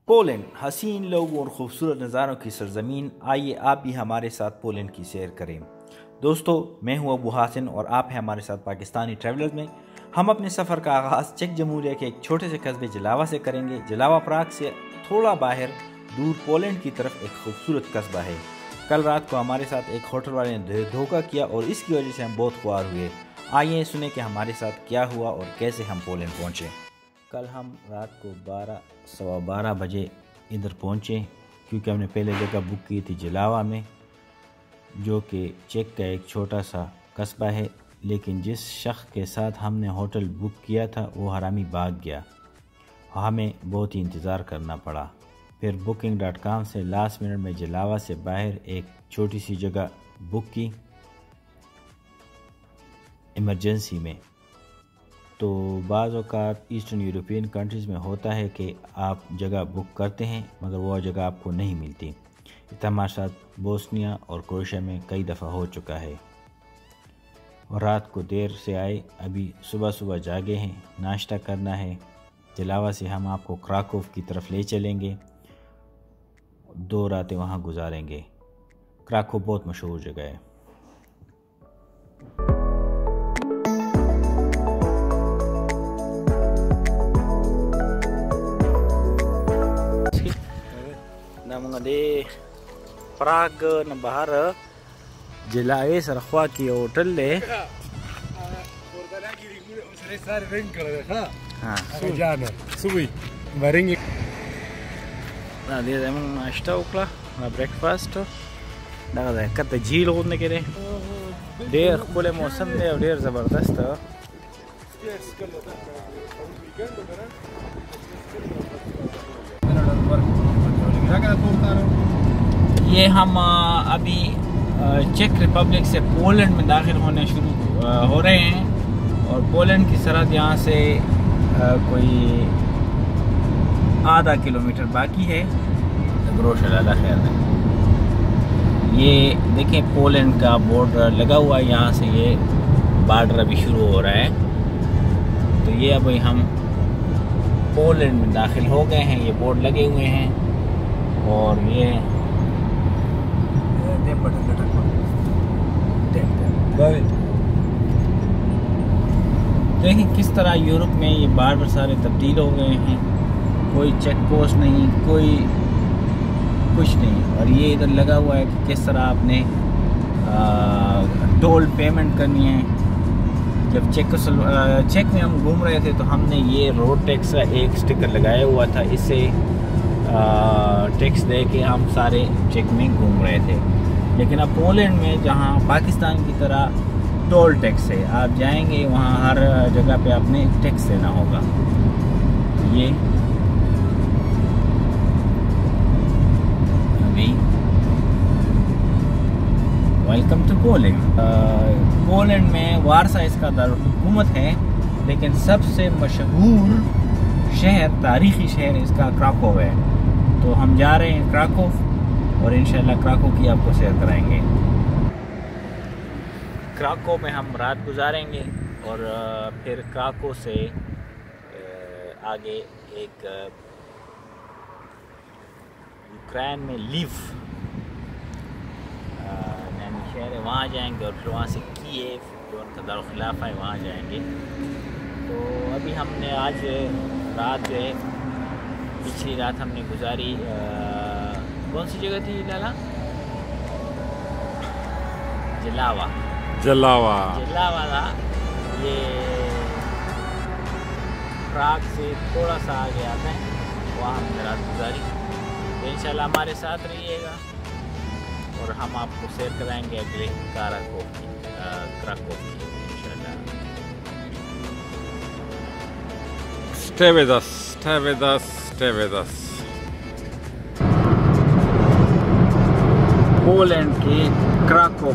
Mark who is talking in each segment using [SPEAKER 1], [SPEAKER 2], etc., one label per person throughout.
[SPEAKER 1] Poland, हसीन लोगों और खूबसूरत नज़ारों की सरजमीन। आइए आप भी हमारे साथ पोलैंड की सैर करें। दोस्तों, मैं हूं अबू हासिन और आप हैं हमारे साथ पाकिस्तानी ट्रैवलर्स में। हम अपने सफ़र का आगाज़ चेक जमहूरिया के एक छोटे से कस्बे जलावा से करेंगे। जलावा प्राग से थोड़ा बाहर दूर पोलैंड की तरफ एक खूबसूरत कस्बा है। कल रात को हमारे साथ एक होटल वाले ने धोखा किया और इसकी वजह से हम बहुत ख्वार हुए। आइए सुने कि हमारे साथ क्या हुआ और कैसे हम पोलैंड पहुँचे। कल हम रात को 12 बजे इधर पहुँचे क्योंकि हमने पहले जगह बुक की थी जलावा में, जो कि चेक का एक छोटा सा कस्बा है। लेकिन जिस शख्स के साथ हमने होटल बुक किया था वो हरामी भाग गया। हमें बहुत ही इंतज़ार करना पड़ा। फिर booking.com से लास्ट मिनट में जलावा से बाहर एक छोटी सी जगह बुक की इमरजेंसी में। तो बाज़ औक़ात ईस्टर्न यूरोपियन कंट्रीज़ में होता है कि आप जगह बुक करते हैं मगर वो जगह आपको नहीं मिलती। इतना हमारे साथ बोस्निया और क्रोएशिया में कई दफ़ा हो चुका है। और रात को देर से आए, अभी सुबह जागे हैं, नाश्ता करना है। जलावा से हम आपको क्राकोव की तरफ ले चलेंगे, 2 रातें वहाँ गुजारेंगे। क्राकोव बहुत मशहूर जगह है। Di Praga na bahara jelae sarkhwa ki hotel le na dia zaman nashta ukla na breakfast daga da kata jheel hodne kere der khule mausam de aur der zabardast ये हम अभी चेक रिपब्लिक से Poland में दाखिल होने शुरू हो रहे हैं और पोलैंड की सरहद यहाँ से कोई आधा किलोमीटर बाकी है। खैर ये देखें पोलैंड का बॉर्डर लगा हुआ है, यहाँ से ये बॉर्डर अभी शुरू हो रहा है। तो ये अभी हम पोलैंड में दाखिल हो गए हैं। ये बोर्ड लगे हुए हैं और ये देखिए किस तरह यूरोप में ये बार सारे तब्दील हो गए हैं। कोई चेक पोस्ट नहीं, कोई कुछ नहीं। और ये इधर लगा हुआ है कि किस तरह आपने टोल पेमेंट करनी है। जब चेक में हम घूम रहे थे तो हमने ये रोड टैक्स का एक स्टिकर लगाया हुआ था। इससे टैक्स दे के हम सारे चेक में घूम रहे थे। लेकिन अब पोलैंड में जहाँ पाकिस्तान की तरह टोल टैक्स है, आप जाएंगे वहाँ हर जगह पे आपने टैक्स देना होगा। ये अभी वेलकम टू पोलैंड। पोलैंड में वारसा इसका दारुल-हुकूमत है, लेकिन सबसे मशहूर शहर, तारीखी शहर इसका क्राकोव है। तो हम जा रहे हैं क्राकोव और इंशाल्लाह क्राकोव की आपको सैर कराएंगे। क्राकोव में हम रात गुजारेंगे और फिर क्राकोव से आगे एक यूक्रेन में लीव शहर है, वहाँ जाएंगे और फिर वहाँ से कीव, जो उनका दारुल-खिलाफा है, वहाँ जाएंगे। तो अभी हमने आज रात जो है, पिछली रात हमने गुजारी कौन सी जगह थी लाला? जलावा था। ये प्राग से थोड़ा सा आगे आता है, वहाँ हमने रात गुजारी। तो इंशाल्लाह हमारे साथ रहिएगा और हम आपको सैर कराएंगे अगले क्राकोव की इंशाल्लाह।
[SPEAKER 2] Stay with us.
[SPEAKER 1] पोलैंड के Krakow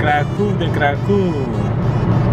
[SPEAKER 1] Kraków de Kraków.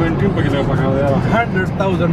[SPEAKER 3] 100,000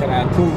[SPEAKER 1] Kraków.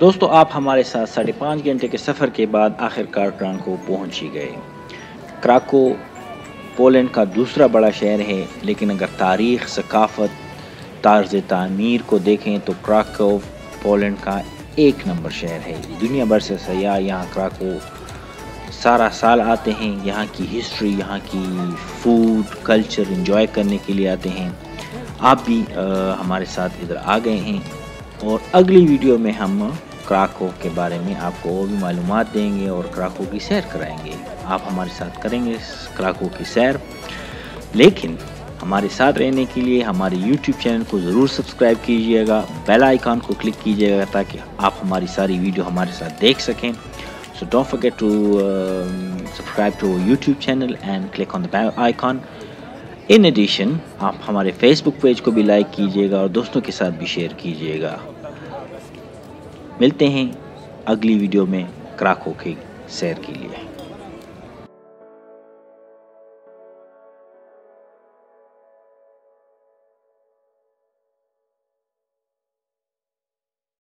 [SPEAKER 1] दोस्तों आप हमारे साथ 5.5 घंटे के सफ़र के बाद आखिरकार क्राको पहुंच ही गए। क्राको पोलैंड का दूसरा बड़ा शहर है, लेकिन अगर तारीख़, सकाफ़त, तर्ज़ तामीर को देखें तो क्राको पोलैंड का 1 नंबर शहर है। दुनिया भर से सयाह यहाँ क्राको सारा साल आते हैं। यहाँ की हिस्ट्री, यहाँ की फूड कल्चर एंजॉय करने के लिए आते हैं। आप भी हमारे साथ इधर आ गए हैं और अगली वीडियो में हम क्राको के बारे में आपको और भी मालूमात देंगे और क्राको की सैर कराएंगे। आप हमारे साथ करेंगे क्राको की सैर, लेकिन हमारे साथ रहने के लिए हमारे YouTube चैनल को ज़रूर सब्सक्राइब कीजिएगा, बेल आइकॉन को क्लिक कीजिएगा ताकि आप हमारी सारी वीडियो हमारे साथ देख सकें। So don't forget to subscribe to YouTube channel and click on the bell icon. In addition आप हमारे फेसबुक पेज को भी लाइक कीजिएगा और दोस्तों के साथ भी शेयर कीजिएगा। मिलते हैं अगली वीडियो में क्राको की सैर के लिए।